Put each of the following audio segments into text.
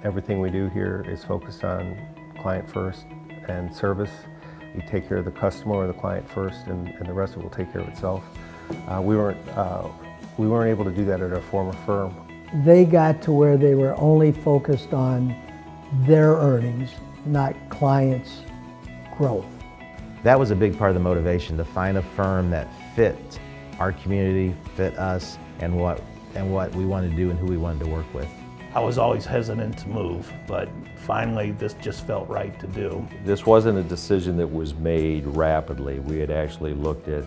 Everything we do here is focused on client first and service. You take care of the customer or the client first, and the rest of it will take care of itself. We weren't able to do that at our former firm. They got to where they were only focused on their earnings, not clients' growth. That was a big part of the motivation, to find a firm that fit our community, fit us, and what we wanted to do and who we wanted to work with. I was always hesitant to move, but finally this just felt right to do. This wasn't a decision that was made rapidly. We had actually looked at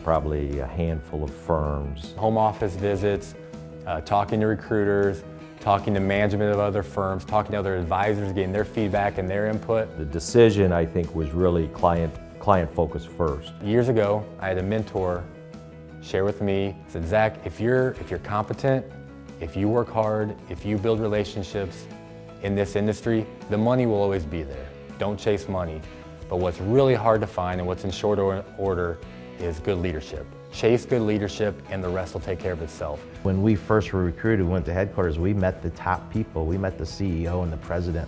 probably a handful of firms. Home office visits, talking to recruiters, talking to management of other firms, talking to other advisors, getting their feedback and their input. The decision, I think, was really client focused first. Years ago, I had a mentor share with me, said, Zach, if you're competent, if you work hard, if you build relationships in this industry, the money will always be there. Don't chase money. But what's really hard to find and what's in short order is good leadership. Chase good leadership and the rest will take care of itself. When we first were recruited, went to headquarters, we met the top people. We met the CEO and the president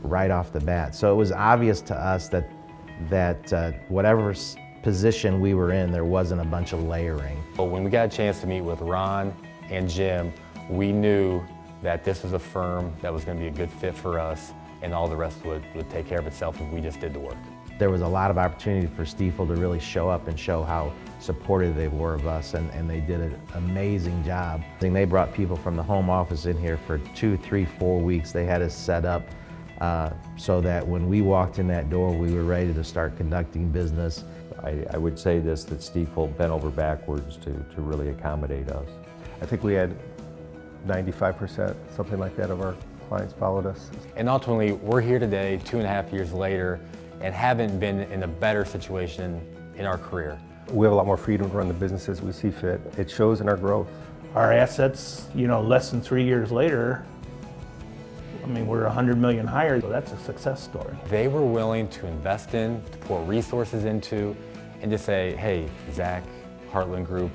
right off the bat. So it was obvious to us that whatever position we were in, there wasn't a bunch of layering. But when we got a chance to meet with Ron and Jim, we knew that this was a firm that was going to be a good fit for us, and all the rest would take care of itself if we just did the work. There was a lot of opportunity for Stifel to really show up and show how supportive they were of us, and they did an amazing job. They brought people from the home office in here for 2, 3, 4 weeks. They had us set up so that when we walked in that door, we were ready to start conducting business. I would say this, that Stifel bent over backwards to really accommodate us. I think we had 95%, something like that, of our clients followed us. And ultimately, we're here today, 2.5 years later, and haven't been in a better situation in our career. We have a lot more freedom to run the business as we see fit. It shows in our growth. Our assets, less than 3 years later, we're $100 million higher, so that's a success story. They were willing to invest in, to pour resources into, and to say, hey, Zach, Heartland Group,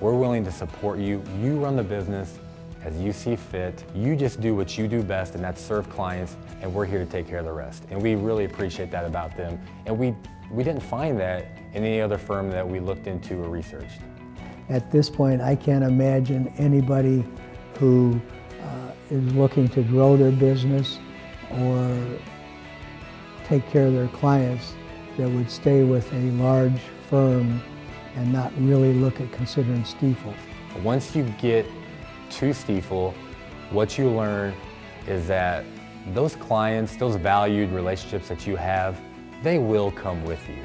we're willing to support you. You run the business as you see fit. You just do what you do best, and that's serve clients, and we're here to take care of the rest. And we really appreciate that about them. And we didn't find that in any other firm that we looked into or researched. At this point, I can't imagine anybody who is looking to grow their business or take care of their clients that would stay with a large firm and not really look at considering Stifel. Once you get to Stifel, what you learn is that those clients, those valued relationships that you have, they will come with you.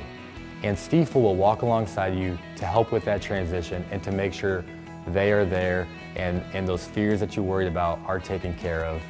And Stifel will walk alongside you to help with that transition and to make sure they are there and those fears that you're worried about are taken care of.